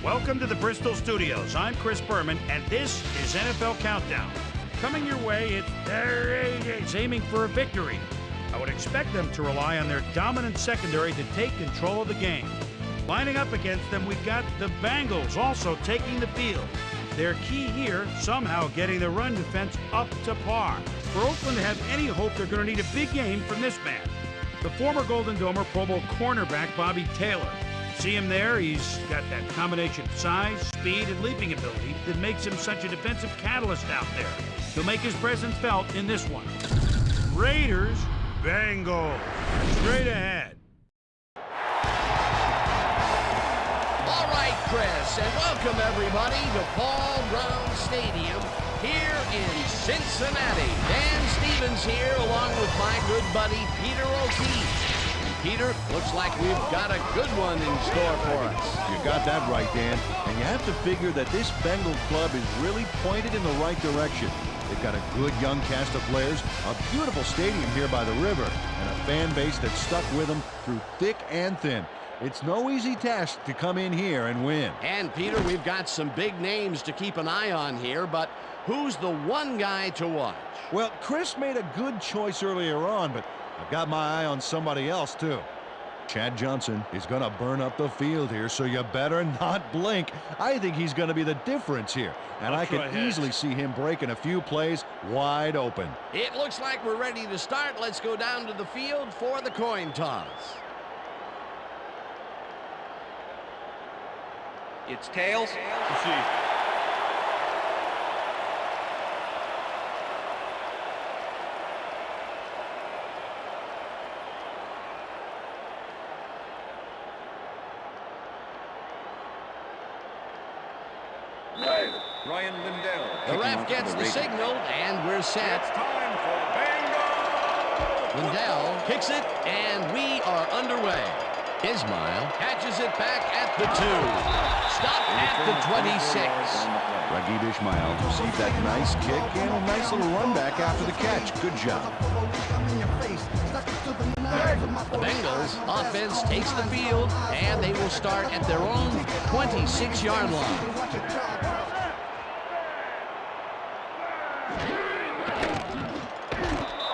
Welcome to the Bristol Studios. I'm Chris Berman, and this is NFL Countdown. Coming your way, it's aiming for a victory. I would expect them to rely on their dominant secondary to take control of the game. Lining up against them, we've got the Bengals also taking the field. Their key here, somehow getting the run defense up to par. For Oakland to have any hope, they're going to need a big game from this man, the former Golden Domer Pro Bowl cornerback Bobby Taylor. See him there? He's got that combination of size, speed, and leaping ability that makes him such a defensive catalyst out there. He'll make his presence felt in this one. Raiders, Bengals. Straight ahead. All right, Chris, and welcome everybody to Paul Brown Stadium here in Cincinnati. Dan Stevens here along with my good buddy Peter O'Keefe. Peter, looks like we've got a good one in store for us. You got that right, Dan. And you have to figure that this Bengal club is really pointed in the right direction. They've got a good young cast of players, a beautiful stadium here by the river, and a fan base that's stuck with them through thick and thin. It's no easy task to come in here and win. And, Peter, we've got some big names to keep an eye on here, but who's the one guy to watch? Well, Chris made a good choice earlier on, but I've got my eye on somebody else, too. Chad Johnson is going to burn up the field here, so you better not blink. I think he's going to be the difference here, and I can easily see him breaking a few plays wide open. It looks like we're ready to start. Let's go down to the field for the coin toss. It's tails. Ryan Lindell. The ref gets the signal, and we're set. It's time for Bengals. Lindell kicks it, and we are underway. Ismail catches it back at the 2. Stop at the 26. Raghib Ismail received that nice kick and a nice little run back after the catch. Good job. The Bengals offense takes the field, and they will start at their own 26-yard line.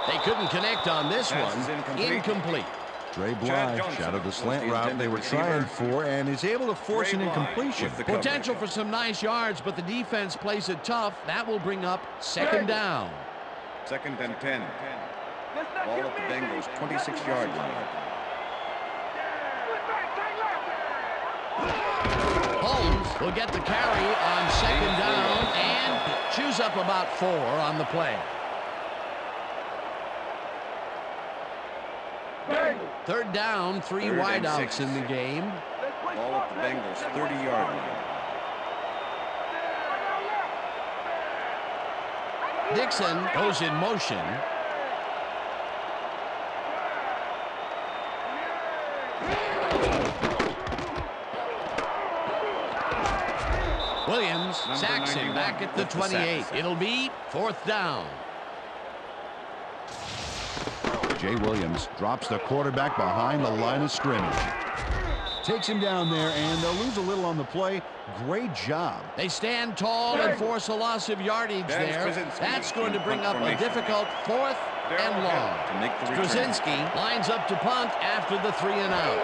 They couldn't connect on this one. Incomplete. Trey Blige shadowed the slant route they were trying for and is able to force an incompletion. Potential for some nice yards, but the defense plays it tough. That will bring up second down. 2nd and 10. Ball at the Bengals' 26-yard line. Holmes will get the carry on second down and chews up about 4 on the play. Third down, 3 wideouts in the game. Ball at the Bengals' 30-yard line. Dixon goes in motion. Williams sacks him back at the 28. It'll be 4th down. Jay Williams drops the quarterback behind the line of scrimmage. Takes him down there, and they'll lose a little on the play. Great job. They stand tall and force a loss of yardage there. That's going to bring up a difficult 4th and long. Straczynski lines up to punt after the 3 and out.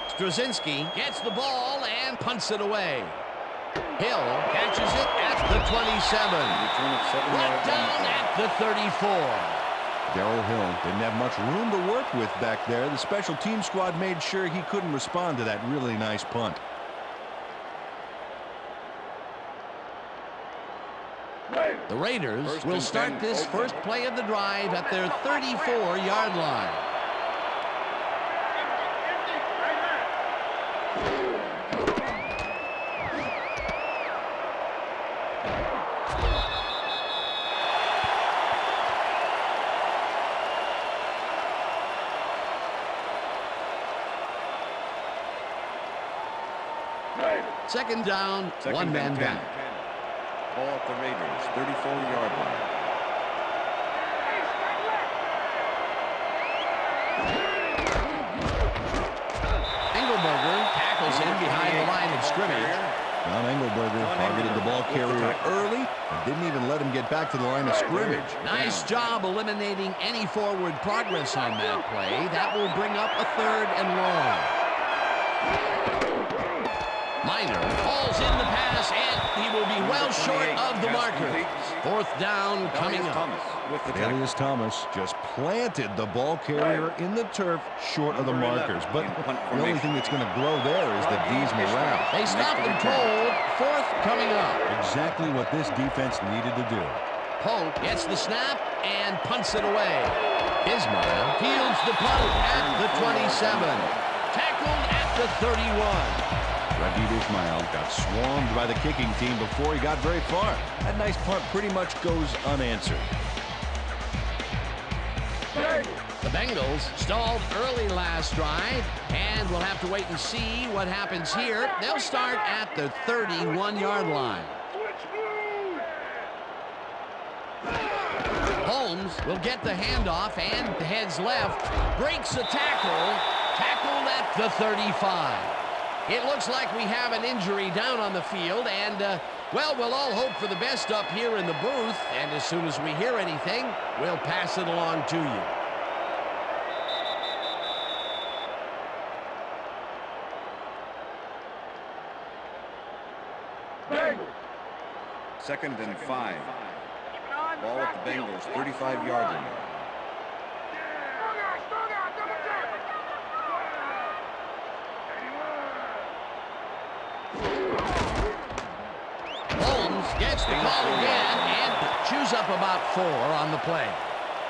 Straczynski gets the ball and punts it away. Hill catches it at the 27. Brought down at the 34. Darrell Hill didn't have much room to work with back there. The special team squad made sure he couldn't respond to that really nice punt. The Raiders will start this first play of the drive at their 34-yard line. Second down, one man down. Ball at the Raiders' 34-yard line. Engelberger tackles him behind the line of scrimmage. John Engelberger targeted the ball carrier early and didn't even let him get back to the line of scrimmage. Nice job eliminating any forward progress on that play. That will bring up a 3rd and long. Miner hauls in the pass, and he will be well short of the marker. 4th down coming up. Elias Thomas just planted the ball carrier in the turf short of the markers. But the only thing that's going to grow there is the D's morale. They stopped them cold. 4th coming up. Exactly what this defense needed to do. Polk gets the snap and punts it away. Ismail fields the punt at the 27. Tackled at the 31. Raheem Ismail got swarmed by the kicking team before he got very far. That nice punt pretty much goes unanswered. The Bengals stalled early last drive, and we'll have to wait and see what happens here. They'll start at the 31-yard line. Holmes will get the handoff and heads left, breaks a tackle, tackled at the 35. It looks like we have an injury down on the field, and, well, we'll all hope for the best up here in the booth, and as soon as we hear anything, we'll pass it along to you. Second and 5. Ball at the Bengals, 35-yard line. Gets the call again and chews up about 4 on the play.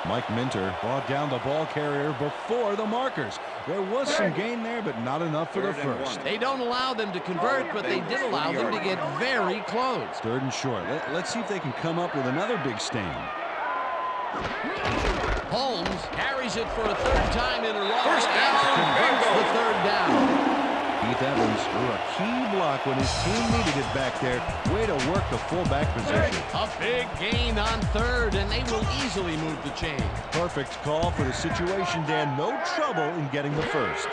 Mike Minter brought down the ball carrier before the markers. There was some gain there, but not enough for the first. They don't allow them to convert, but they did allow them to get very close. 3rd and short. Let's see if they can come up with another big stand. Holmes carries it for a 3rd time in a row. First down, converts the 3rd down. Keith Evans threw a key block when his team needed it back there. Way to work the fullback position. A big gain on 3rd, and they will easily move the chain. Perfect call for the situation, Dan. No trouble in getting the first.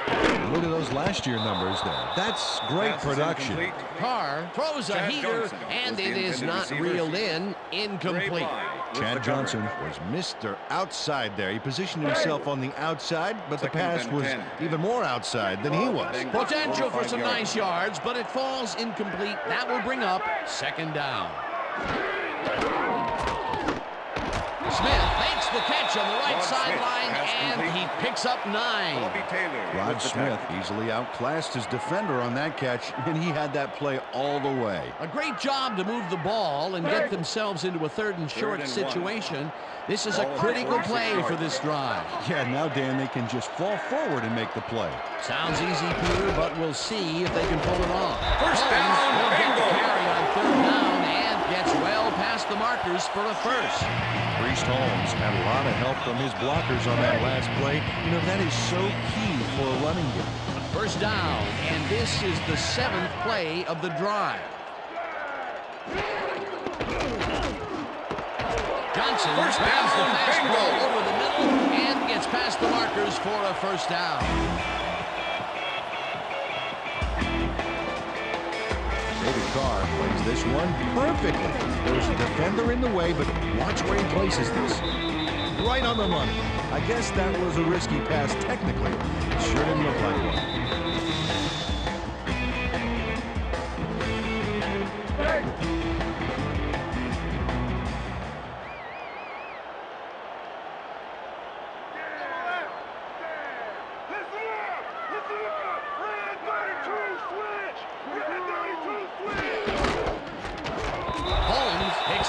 Look at those last year numbers there. That's great production. Carr throws a heater, and it is not reeled in. Incomplete. Chad Johnson was Mr. Outside there. He positioned himself on the outside, but the pass was even more outside than he was. Potential for some nice yards, but it falls incomplete. That will bring up 2nd down. Smith makes the catch on the right sideline, and he picks up 9. Rod Smith easily outclassed his defender on that catch, and he had that play all the way. A great job to move the ball and get themselves into a 3rd and short situation. This is a critical play for this drive. Yeah, now, Dan, they can just fall forward and make the play. Sounds easy, Peter, but we'll see if they can pull it off. First down, will get the Bengals. carry on 3rd down and gets well past the markers for a first. Priest Holmes had a lot of help from his blockers on that last play. You know, that is so key for a running game. 1st down, and this is the 7th play of the drive. Johnson grabs the fastball over the middle and gets past the markers for a 1st down. David Carr plays this one perfectly. There's a defender in the way, but watch where he places this. Right on the money. I guess that was a risky pass technically. It sure didn't look like one.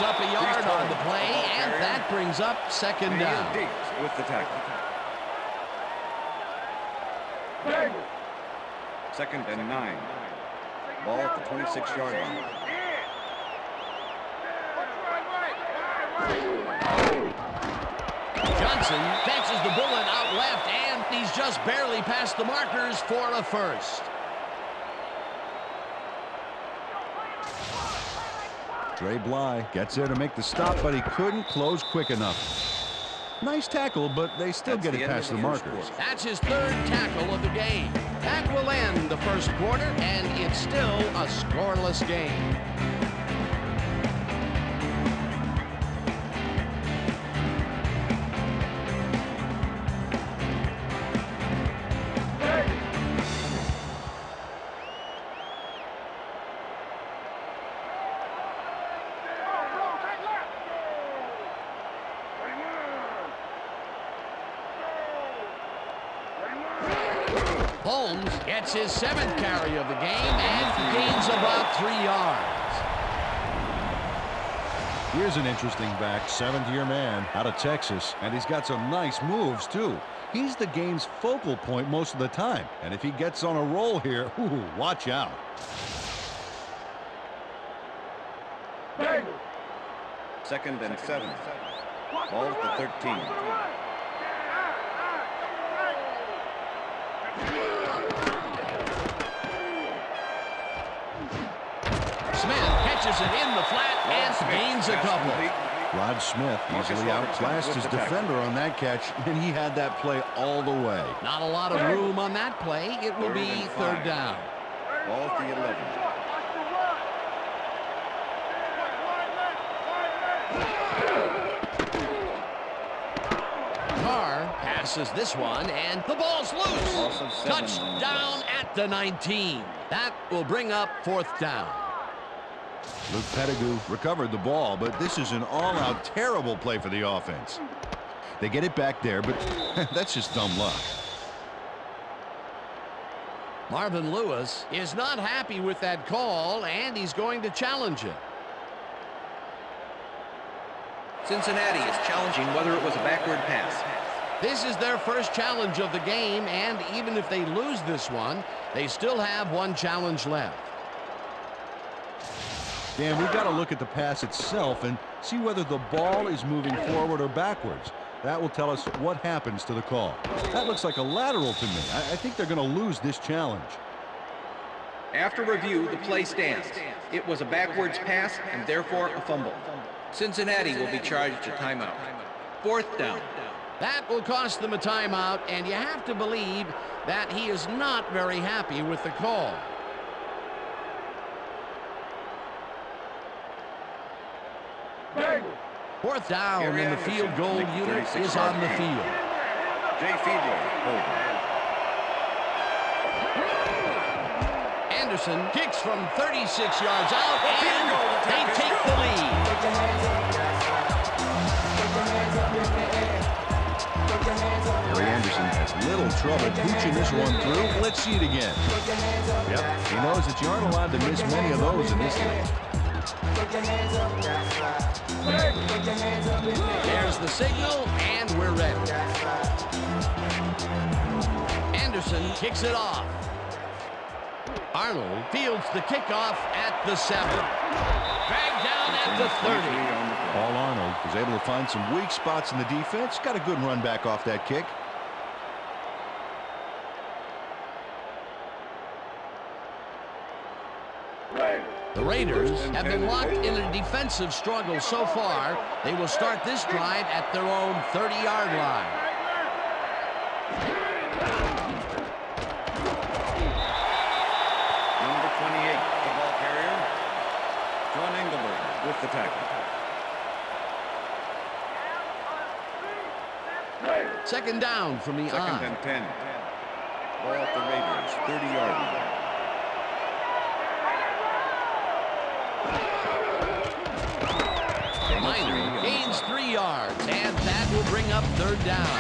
Up a yard on the play, and that brings up 2nd down. With the tackle. 2nd and 9. Ball at the 26-yard line. Johnson catches the bullet out left, and he's just barely past the markers for a first. Dre Bly gets there to make the stop, but he couldn't close quick enough. Nice tackle, but they still get it past the markers. That's his third tackle of the game. That will end the first quarter, and it's still a scoreless game. Holmes gets his 7th carry of the game and gains about 3 yards. Here's an interesting back, 7th-year man out of Texas, and he's got some nice moves, too. He's the game's focal point most of the time, and if he gets on a roll here, ooh, watch out. Second and 7. Ball at the 13. Smith catches it in the flat and gains a couple. Rod Smith easily outclassed his defender on that catch, and he had that play all the way. Not a lot of room on that play. It will be 3rd down. Ball at the 11. Carr passes this one, and the ball's loose. Touchdown at the 19. That will bring up 4th down. Luke Pettigrew recovered the ball, but this is an all-out terrible play for the offense. They get it back there, but that's just dumb luck. Marvin Lewis is not happy with that call, and he's going to challenge it. Cincinnati is challenging whether it was a backward pass. This is their first challenge of the game, and even if they lose this one, they still have one challenge left. Dan, we've got to look at the pass itself and see whether the ball is moving forward or backwards. That will tell us what happens to the call. That looks like a lateral to me. I think they're going to lose this challenge. After review, the play stands. It was a backwards pass and therefore a fumble. Cincinnati will be charged a timeout. 4th down. That will cost them a timeout, and you have to believe that he is not very happy with the call. Fourth down, and the field goal unit is on the field. Jay Fiedler, hold. Anderson kicks from 36 yards out, and they take the lead. Gary Anderson has little trouble pooching this one through. Let's see it again. Yep, he knows that you aren't allowed to miss many of those in this league. There's the signal, and we're ready. Anderson kicks it off. Arnold fields the kickoff at the 7. Dragged down at the 30. Paul Arnold was able to find some weak spots in the defense. Got a good run back off that kick. The Raiders have been locked in a defensive struggle so far. They will start this drive at their own 30-yard line. Number 28, the ball carrier, John Engelberg with the tackle. Second down from the Second eye. and 10. Ball at the Raiders, 30-yard line. Minor gains 3 yards, and that will bring up 3rd down.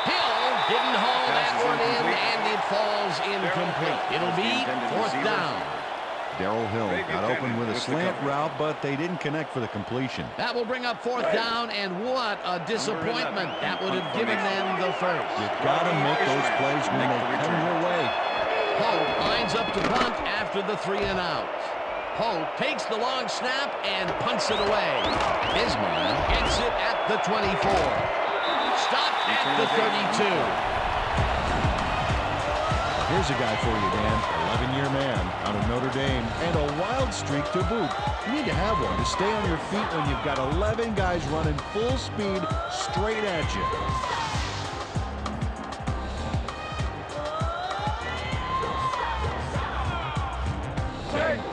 Hill didn't haul that one in, and it falls incomplete. It'll be 4th down. Darrell Hill got open with a slant route, but they didn't connect for the completion. That will bring up 4th down, and what a disappointment. That would have given them the first. You got to make those plays when they come your way. Pope lines up to punt after the 3 and out. Pope takes the long snap and punts it away. His man gets it at the 24. Stopped at the 32. Here's a guy for you, Dan. 11-year man out of Notre Dame, and a wild streak to boot. You need to have one to stay on your feet when you've got 11 guys running full speed straight at you.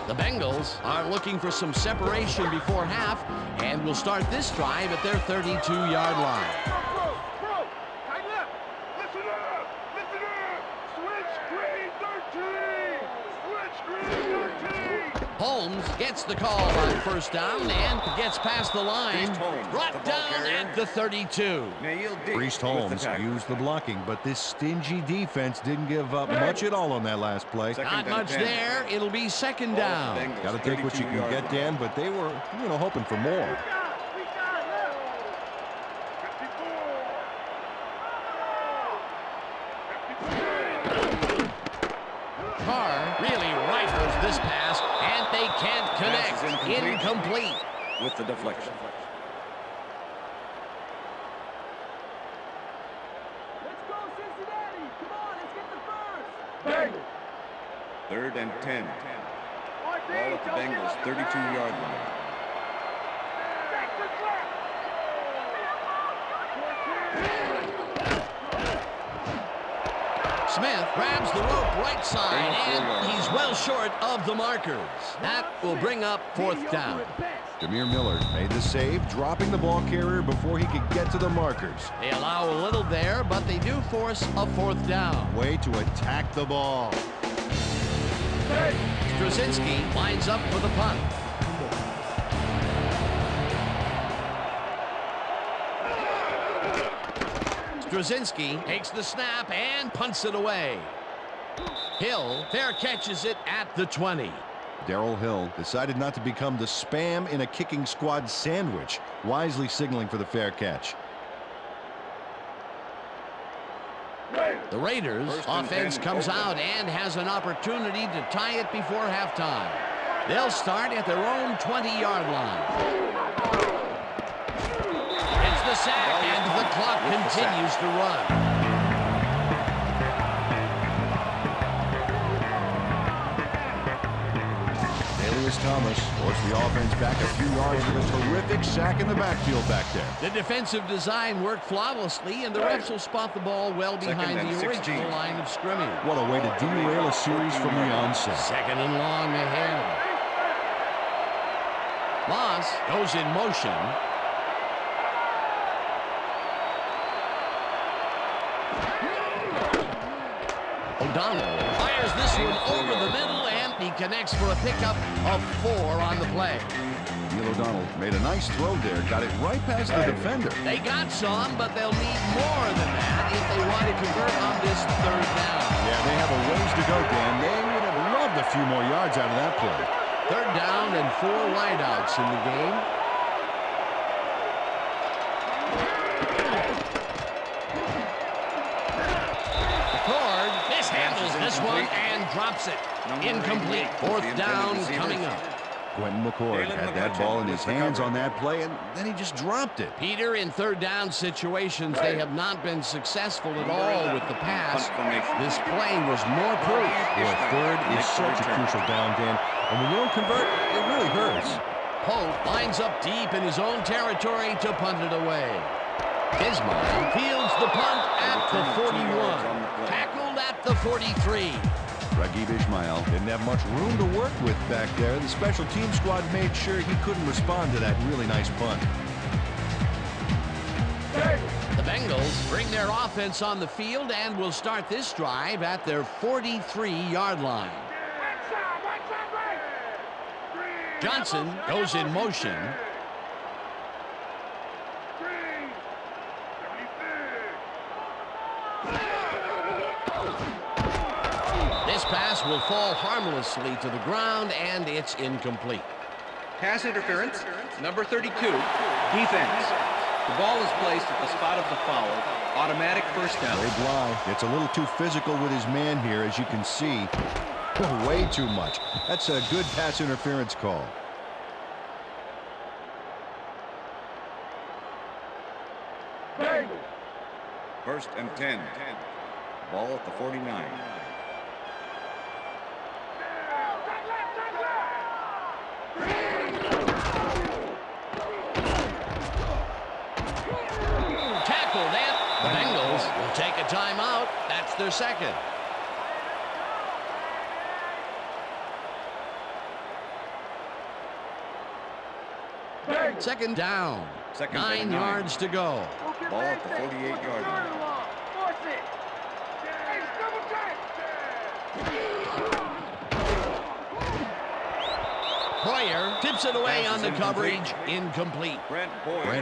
The Bengals are looking for some separation before half and will start this drive at their 32-yard line. Holmes gets the call on first down and gets past the line. Brought down at the 32. Priest Holmes used the blocking, but this stingy defense didn't give up much at all on that last play. Not much there. It'll be second down. Got to take what you can get, Dan, but they were, hoping for more. Carr really rifles this pass, and they can't connect. Incomplete. With the deflection. Let's go, Cincinnati! Come on, let's get the first! 3rd and 10. Ball at the Bengals' 32-yard line. Smith grabs the rope right side, and he's well short of the markers. That will bring up fourth down. Jameer Miller made the save, dropping the ball carrier before he could get to the markers. They allow a little there, but they do force a fourth down. Way to attack the ball. Straczynski lines up for the punt. Straczynski takes the snap and punts it away. Hill fair catches it at the 20. Darrell Hill decided not to become the spam in a kicking squad sandwich, wisely signaling for the fair catch. The Raiders offense comes out and has an opportunity to tie it before halftime. They'll start at their own 20-yard line. It's the sack, and the clock continues to run. Thomas forced the offense back a few yards with a terrific sack in the backfield back there. The defensive design worked flawlessly, and the refs will spot the ball well behind the original line of scrimmage. What a way to derail a series from the onset. Second and long ahead. Moss goes in motion. O'Donnell fires this one over the middle, and he connects for a pickup of 4 on the play. Neil O'Donnell made a nice throw there, got it right past the defender. They got some, but they'll need more than that if they want to convert on this third down. Yeah, they have a ways to go, Dan. They would have loved a few more yards out of that play. Third down and 4 wideouts in the game. This one and drops it. Incomplete. Fourth down coming up. Quentin McCord had that ball in his hands on that play, and then he just dropped it. Peter, in third down situations, they have not been successful at all with the pass. This play was more proof. Boy, third is such a crucial down, Dan. And when you don't convert, it really hurts. Pope lines up deep in his own territory to punt it away. Ismail fields the punt at the 41. Tackled at the 43. Raghib Ismail didn't have much room to work with back there. The special team squad made sure he couldn't respond to that really nice punt. The Bengals bring their offense on the field and will start this drive at their 43-yard line. Johnson goes in motion. This pass will fall harmlessly to the ground, and it's incomplete. Pass interference, number 32, defense. The ball is placed at the spot of the foul. Automatic first down. Ray Bly gets a little too physical with his man here, as you can see. Way too much. That's a good pass interference call. First and 10. Ball at the 49. Tackled, and the Bengals will take a timeout. That's their second. Second down. 9 yards to go. Ball at the 48-yard line. Boyer tips it away on the coverage. Incomplete. Brent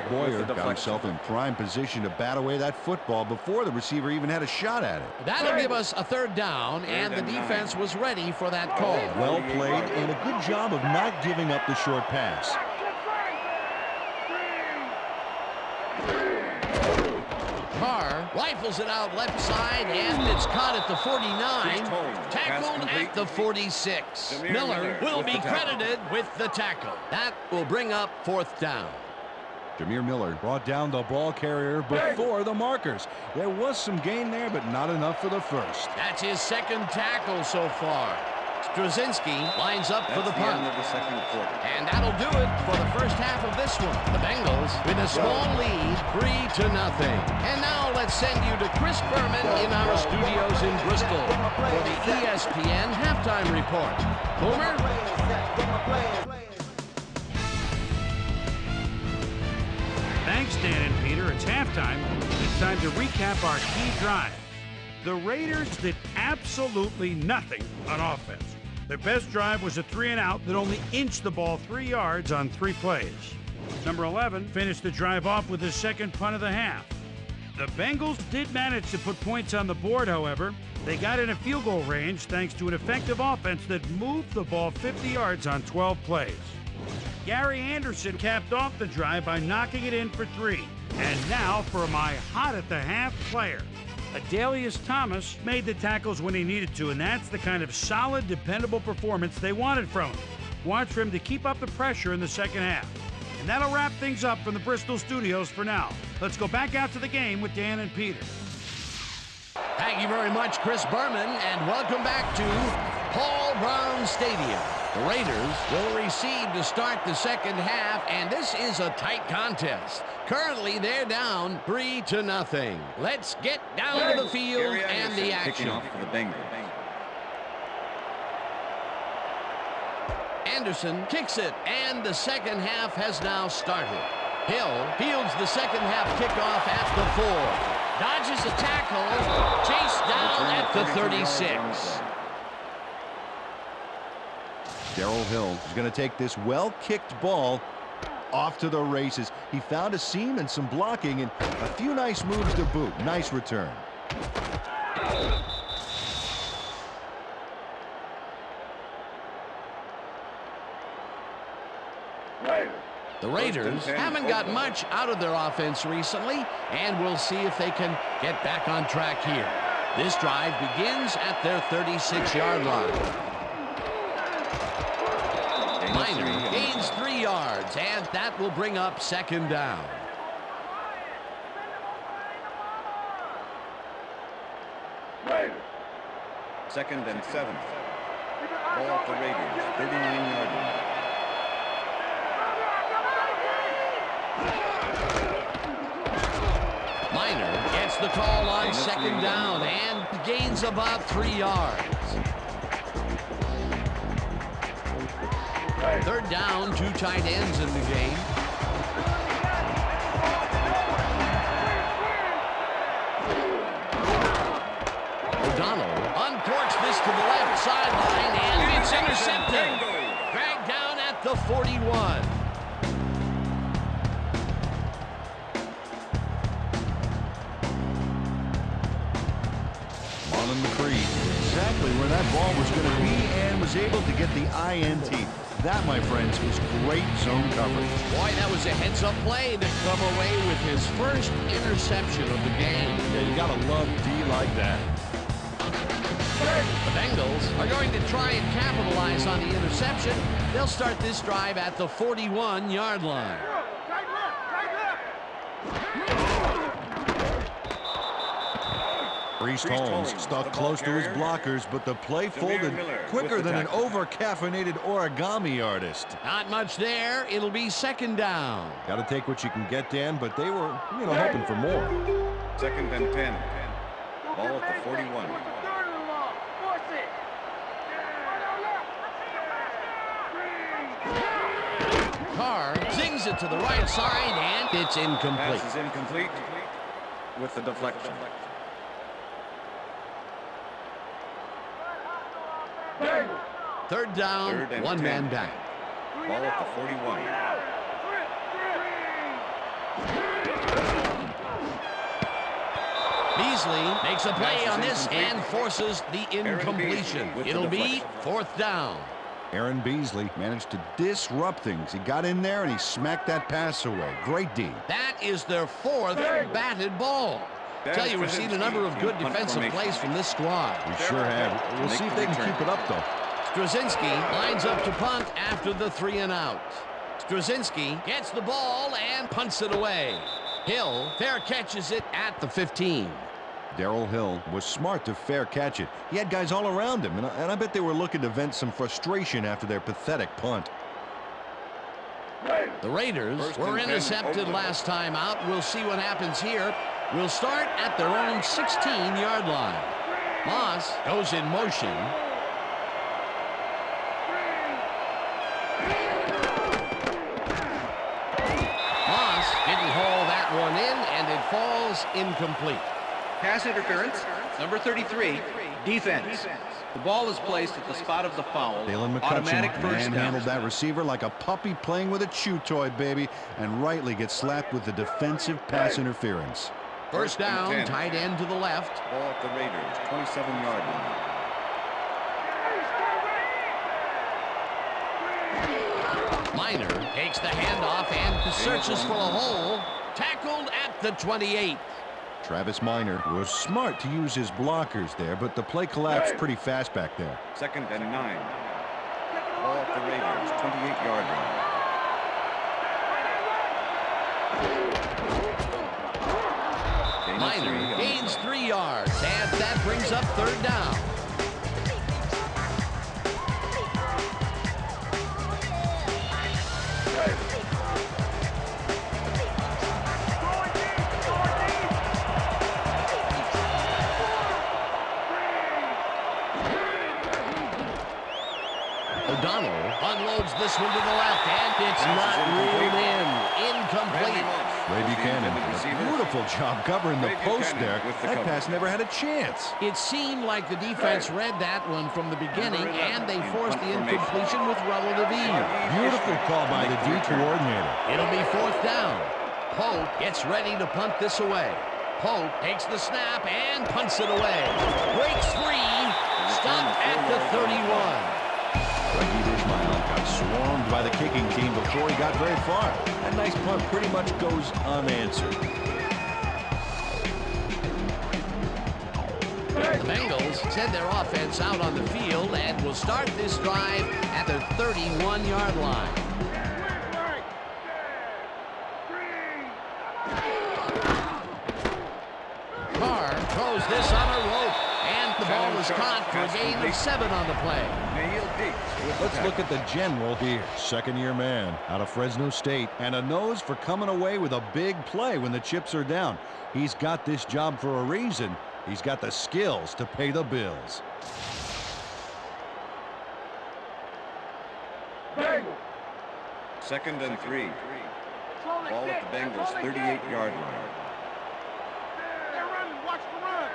Boyer got himself in prime position to bat away that football before the receiver even had a shot at it. That'll give us a third down, and the defense was ready for that call. Well played and a good job of not giving up the short pass. Carr rifles it out left side, and it's caught at the 49. Tackled at the 46. Miller will be credited with the tackle. That will bring up fourth down. Jameer Miller brought down the ball carrier before the markers. There was some gain there, but not enough for the first. That's his second tackle so far. Straczynski lines up for the punt. End of the second quarter. And that'll do it for the first half of this one. The Bengals with a small lead, 3-0. And now let's send you to Chris Berman in our studios in Bristol for the ESPN halftime report. Boomer? Thanks, Dan and Peter. It's halftime. It's time to recap our key drive. The Raiders did absolutely nothing on offense. Their best drive was a 3-and-out that only inched the ball 3 yards on 3 plays. Number 11 finished the drive off with his second punt of the half. The Bengals did manage to put points on the board, however. They got in a field goal range thanks to an effective offense that moved the ball 50 yards on 12 plays. Gary Anderson capped off the drive by knocking it in for 3. And now for my hot at the half player. Adalius Thomas made the tackles when he needed to, and that's the kind of solid, dependable performance they wanted from him. Watch for him to keep up the pressure in the second half. And that'll wrap things up from the Bristol studios for now. Let's go back out to the game with Dan and Peter. Thank you very much, Chris Berman, and welcome back to Paul Brown Stadium. The Raiders will receive to start the second half, and this is a tight contest. Currently, they're down 3-0. Let's get down to the field and the action. Off for the Bengals. Anderson kicks it, and the second half has now started. Hill fields the second half kickoff at the 4. Dodges a tackle, chased down at the 36. Darrell Hill is going to take this well-kicked ball off to the races. He found a seam and some blocking and a few nice moves to boot. Nice return. The Raiders haven't got much out of their offense recently, and we'll see if they can get back on track here. This drive begins at their 36-yard line. Minor gains 3 yards, and that will bring up second down. Second and 7. Ball at the Raiders, 39-yard line. Minor gets the call on second down and gains about 3 yards. Third down, 2 tight ends in the game. O'Donnell uncorks this to the left sideline, and it's intercepted. Dragged down at the 41. Marlon McCree, exactly where that ball was going to be, and was able to get the INT. That, my friends, was great zone coverage. Boy, that was a heads-up play to come away with his first interception of the game. Yeah, you got to love D like that. The Bengals are going to try and capitalize on the interception. They'll start this drive at the 41-yard line. Priest Holmes stuck close to his blockers, but the play folded quicker than an over-caffeinated origami artist. Not much there. It'll be second down. Got to take what you can get, Dan, but they were, hoping for more. Second and 10. Ball at the 41. Carr zings it to the right side, and it's incomplete. Pass is incomplete with the deflection. Third down, one man down. Ball at the 41. Beasley makes a play on this and forces the incompletion. It'll be fourth down. Aaron Beasley managed to disrupt things. He got in there and he smacked that pass away. Great D. That is their fourth batted ball. Tell you, we've seen a number of good defensive plays from this squad. We sure have. We'll see if they can keep it up, though. Straczynski lines up to punt after the 3 and out. Straczynski gets the ball and punts it away. Hill fair catches it at the 15. Darrell Hill was smart to fair catch it. He had guys all around him, and I bet they were looking to vent some frustration after their pathetic punt. The Raiders were intercepted last time out. We'll see what happens here. We'll start at their own 16-yard line. Moss goes in motion. Moss didn't haul that one in, and it falls incomplete. Pass interference, number 33, defense. The ball is placed at the spot of the foul. Dalen Automatic McCutcheon first down. manhandled that receiver like a puppy playing with a chew toy, baby, and rightly gets slapped with the defensive pass interference. First down, tight end to the left. Ball at the Raiders, 27-yard line. Miner takes the handoff and searches for a hole. Tackled at the 28. Travis Miner was smart to use his blockers there, but the play collapsed pretty fast back there. Second and 9. Ball at the Raiders, 28-yard line. Miner gains 3 yards, and that brings up third down. O'Donnell unloads this one to the left, and it's not reeled in. Incomplete. Ray Buchanan did a beautiful job covering the post there. That pass never had a chance. It seemed like the defense read that one from the beginning, and they forced the incompletion with relative ease. Beautiful call by the D coordinator. It'll be fourth down. Pope gets ready to punt this away. Pope takes the snap and punts it away. Breaks free. Stopped at the 31. Raheem Ismail got swarmed by the kicking team before he got very far. That nice punt pretty much goes unanswered. The Bengals send their offense out on the field and will start this drive at their 31-yard line. Carr throws this on a rope, and the ball is caught for a gain of 7 on the play. Let's look at the general here. Second-year man out of Fresno State, and a nose for coming away with a big play when the chips are down. He's got this job for a reason. He's got the skills to pay the bills. Second and 3. Ball at the Bengals, 38-yard line. They're running. Watch the run.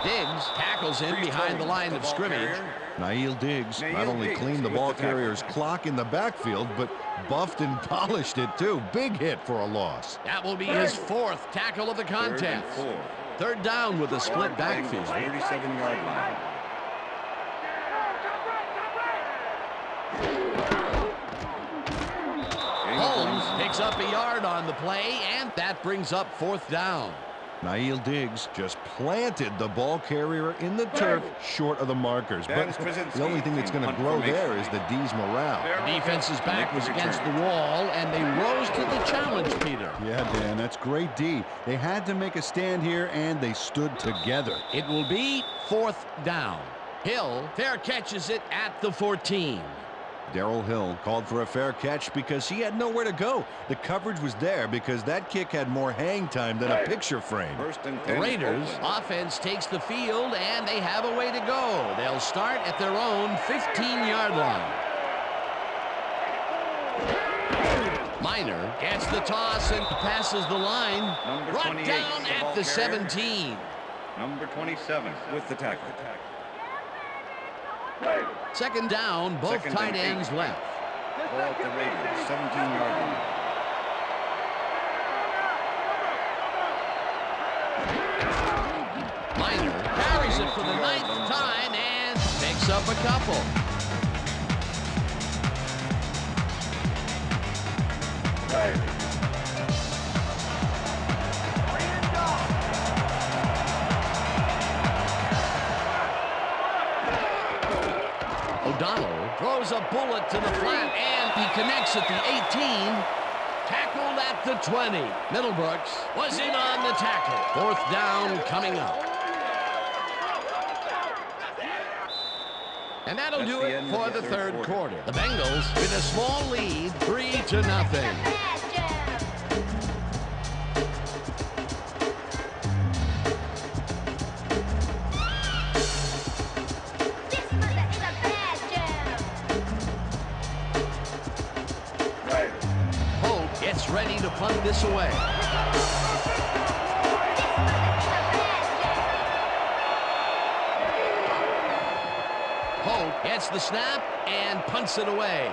Diggs tackles him behind the line of scrimmage. Nail Diggs not only cleaned the ball carrier's clock in the backfield, but buffed and polished it too. Big hit for a loss. That will be his 4th tackle of the contest. Third down with a split backfield. 37-yard line. Holmes picks up a yard on the play, and that brings up 4th down. Nail Diggs just planted the ball carrier in the turf short of the markers. But the only thing that's going to grow there is the D's morale. The defense's back was against the wall, and they rose to the challenge, Peter. Yeah, Dan, that's great D. They had to make a stand here, and they stood together. It will be 4th down. Hill fair catches it at the 14. Darrell Hill called for a fair catch because he had nowhere to go. The coverage was there because that kick had more hang time than a picture frame. The Raiders offense takes the field, and they have a way to go. They'll start at their own 15-yard line. Miner gets the toss and passes the line. Brought down at the 17. Number 27 with the tackle. 2nd down, both tight ends left. Ball at the Raiders, 17-yard line. Miner carries it for the 9th time and picks up a couple. O'Donnell throws a bullet to the flat, and he connects at the 18. Tackled at the 20. Middlebrooks was in on the tackle. 4th down coming up. And that'll do it for the 3rd quarter. The Bengals with a small lead, 3-0. Ready to punt this away. Holt gets the snap and punts it away.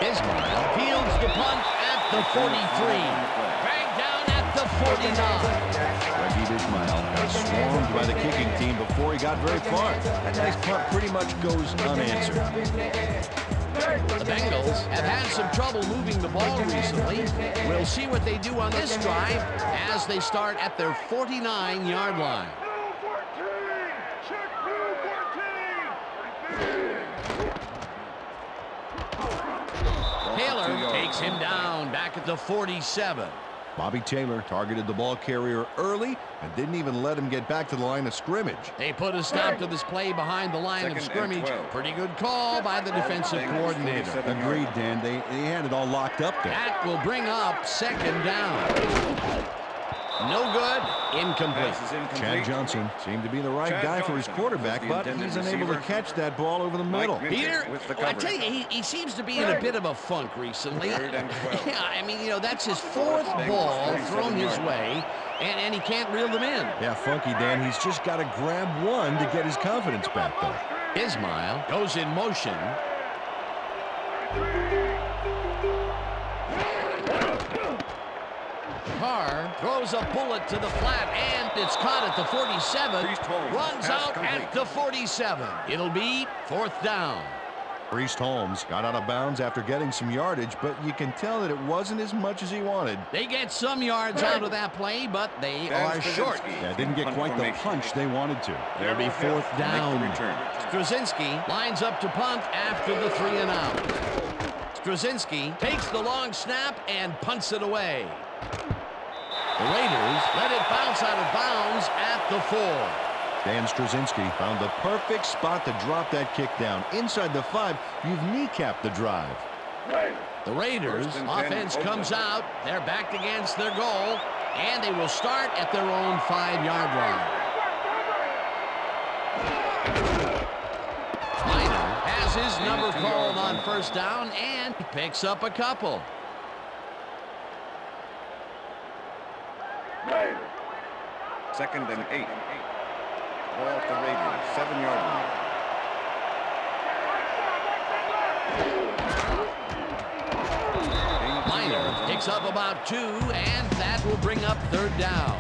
Ismail fields the punt at the 43. Dragged down at the 49. Raheem Ismail got swarmed by the kicking team before he got very far. That nice punt pretty much goes unanswered. The Bengals have had some trouble moving the ball recently. We'll see what they do on this drive as they start at their 49-yard line. Taylor takes him down back at the 47. Bobby Taylor targeted the ball carrier early and didn't even let him get back to the line of scrimmage. They put a stop to this play behind the line of scrimmage. Pretty good call by the defensive coordinator. Agreed, Dan. They had it all locked up there. That will bring up 2nd down. No good. Incomplete. Chad Johnson seemed to be the right guy for his quarterback, but he's unable to catch that ball over the middle. Peter, I tell you, he seems to be in a bit of a funk recently. Yeah, I mean, you know, that's his 4th ball thrown his way, and he can't reel them in. Yeah, funky, Dan. He's just got to grab one to get his confidence back, though. Ismail goes in motion. Carr throws a bullet to the flat, and it's caught at the 47. Runs out at the 47. It'll be 4th down. Priest Holmes got out of bounds after getting some yardage, but you can tell that it wasn't as much as he wanted. They get some yards out of that play, but they are short. Yeah, didn't get quite the punch they wanted to. It'll be 4th down. Straczynski lines up to punt after the 3-and-out. Straczynski takes the long snap and punts it away. The Raiders let it bounce out of bounds at the 4. Dan Straczynski found the perfect spot to drop that kick down. Inside the 5, you've kneecapped the drive. The Raiders offense comes out. They're backed against their goal, and they will start at their own 5-yard line. Miner has his number called on 1st down and picks up a couple. Second and 8. Ball at the Raiders, 7-yard line. Miner picks up about 2, and that will bring up 3rd down.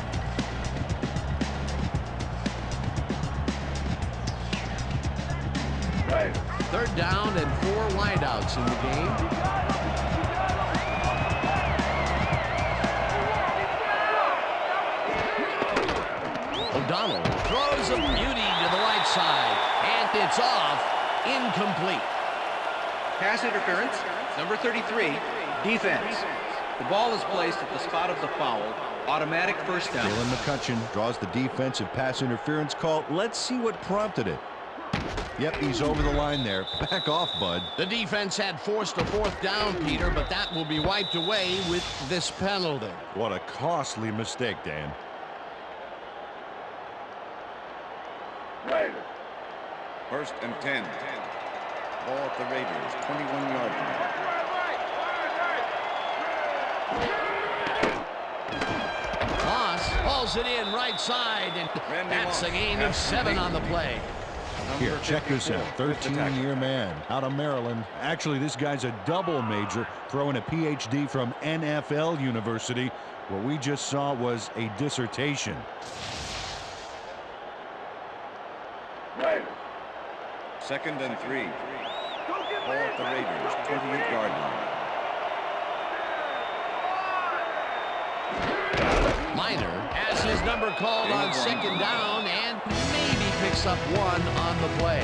Third down and 4 wideouts in the game. O'Donnell throws a beauty to the right side, and it's off, incomplete. Pass interference, number 33, defense. The ball is placed at the spot of the foul. Automatic first down. Jalen McCutcheon draws the defensive pass interference call. Let's see what prompted it. Yep, he's over the line there. Back off, bud. The defense had forced a fourth down, Peter, but that will be wiped away with this penalty. What a costly mistake, Dan. First and 10. Ball at the Raiders, 21-yard line. Moss hauls it in right side, and that's a gain of 7 on the play. Here, check this out. 13-year man out of Maryland. Actually, this guy's a double major, throwing a PhD from NFL University. What we just saw was a dissertation. Second and 3. Ball at the Raiders, 28-yard line. Miner has his number called on second down and maybe picks up 1 on the play.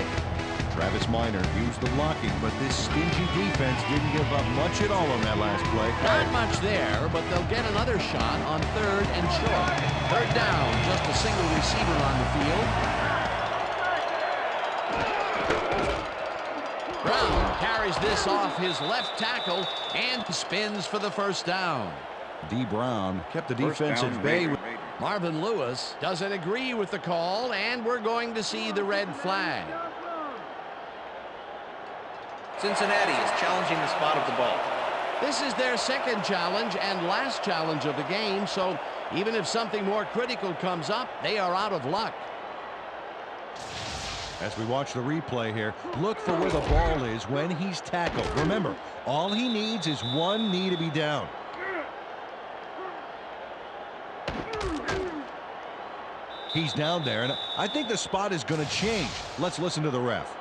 Travis Miner used the blocking, but this stingy defense didn't give up much at all on that last play. Not much there, but they'll get another shot on 3rd and short. 3rd down, just a single receiver on the field. Brown carries this off his left tackle and spins for the first down. D. Brown kept the defense at bay. Marvin Lewis doesn't agree with the call, and we're going to see the red flag. Cincinnati is challenging the spot of the ball. This is their second challenge and last challenge of the game, so even if something more critical comes up, they are out of luck. As we watch the replay here, look for where the ball is when he's tackled. Remember, all he needs is one knee to be down. He's down there, and I think the spot is going to change. Let's listen to the ref.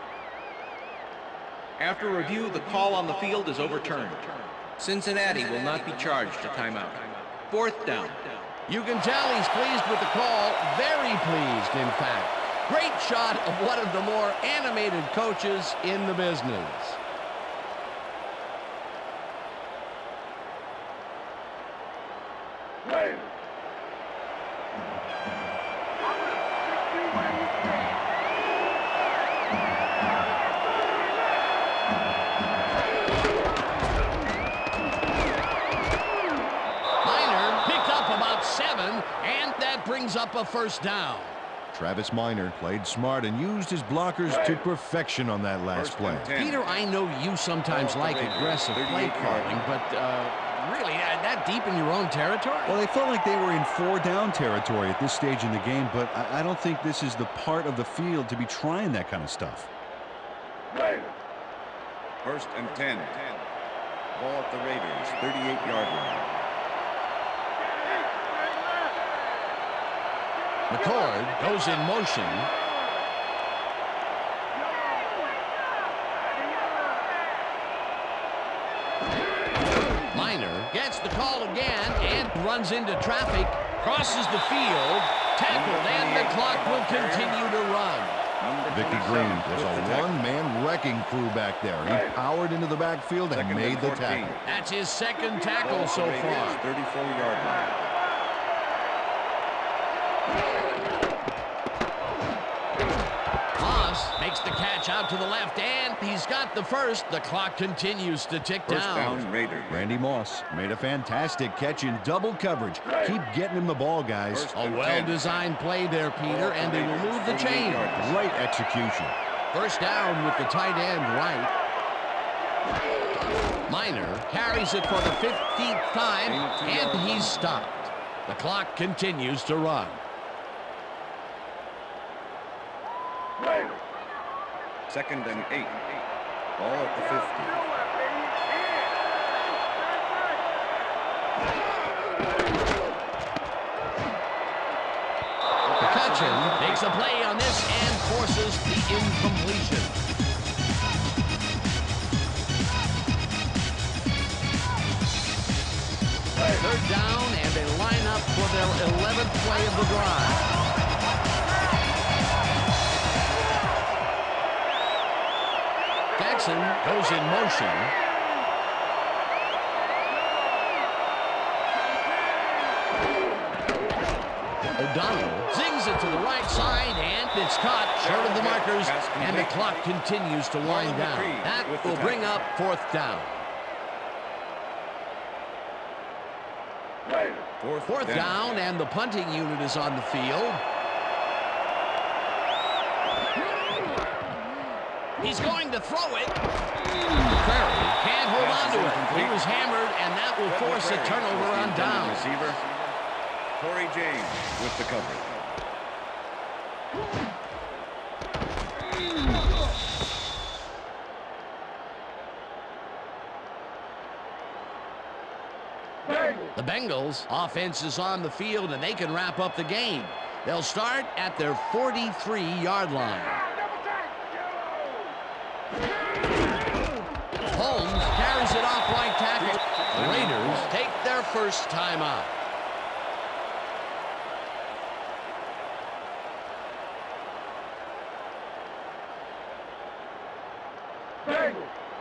After review, the call on the field is overturned. Cincinnati will not be charged a timeout. 4th down. You can tell he's pleased with the call, very pleased, in fact. Great shot of one of the more animated coaches in the business. Brings up a first down. Travis Miner played smart and used his blockers to perfection on that last play. Peter, I know you sometimes like aggressive play calling, but really, that deep in your own territory? Well, they felt like they were in 4-down territory at this stage in the game, but I don't think this is the part of the field to be trying that kind of stuff. First and 10. Ball at the Raiders, 38-yard line. McCord goes in motion. Miner gets the call again and runs into traffic, crosses the field, tackled, and the clock will continue to run. Vicky Green was a one-man wrecking crew back there. He powered into the backfield and made the tackle. That's his second tackle so far. 34-yard line. Makes the catch out to the left, and he's got the first. The clock continues to tick down. First down, Raiders. Randy Moss made a fantastic catch in double coverage. Keep getting him the ball, guys. A well-designed play there, Peter, and they will move the chain. Great execution. First down with the tight end right. Miner carries it for the 15th time, and he's stopped. The clock continues to run. Second and 8. Ball at the 50. McCutcheon makes a play on this and forces the incompletion. Third down, and they line up for their 11th play of the drive. Johnson goes in motion. O'Donnell zings it to the right side, and it's caught short of the markers, and the clock continues to wind down. That will bring up fourth down. Fourth down, and the punting unit is on the field. He's going to throw it. Prairie can't hold on to it. He was hammered, and that will force a turnover on down. Receiver Corey James with the coverage. The Bengals offense is on the field, and they can wrap up the game. They'll start at their 43-yard line. Holmes carries it off right tackle. The Raiders take their first timeout.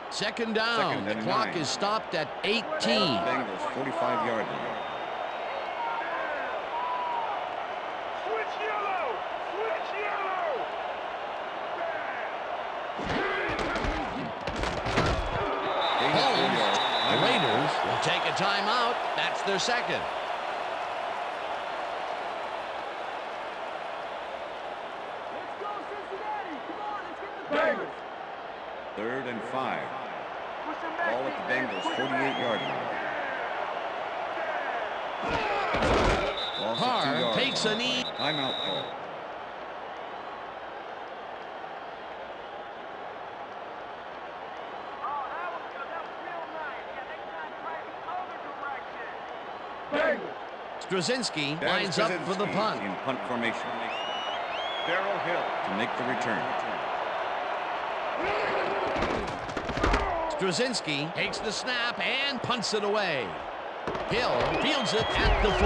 Second down. The clock is stopped at 18. Bengals 45-yard line. Switch yellow! Switch yellow! Holmes. The Raiders will take a timeout. That's their second. Let's go, Cincinnati! Come on, let's get the Bengals! 3rd and 5. Push them back, Ball at the Bengals 48-yard line. Loss of 2 Carr yards. takes a knee. Timeout call. Oh, that was good. That was real nice. Yeah, next time try the other direction. Bengals! Straczynski Down lines up for the Straczynski punt. in punt formation. Darrell Hill to make the return. Straczynski takes the snap and punts it away. Hill fields it at the 14.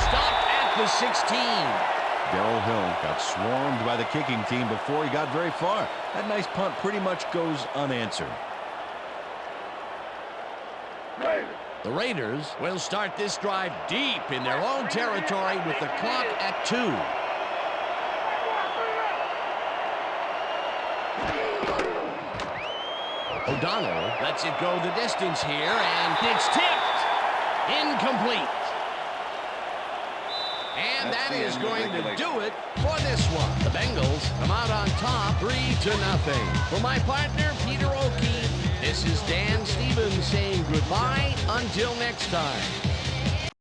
Stopped at the 16. Darrell Hill got swarmed by the kicking team before he got very far. That nice punt pretty much goes unanswered. The Raiders will start this drive deep in their own territory with the clock at 2. O'Donnell lets it go the distance here, and it's tipped. Incomplete. And that is going to do it for this one. The Bengals come out on top 3-0. For my partner, Peter O'Keefe, this is Dan Stevens saying goodbye until next time.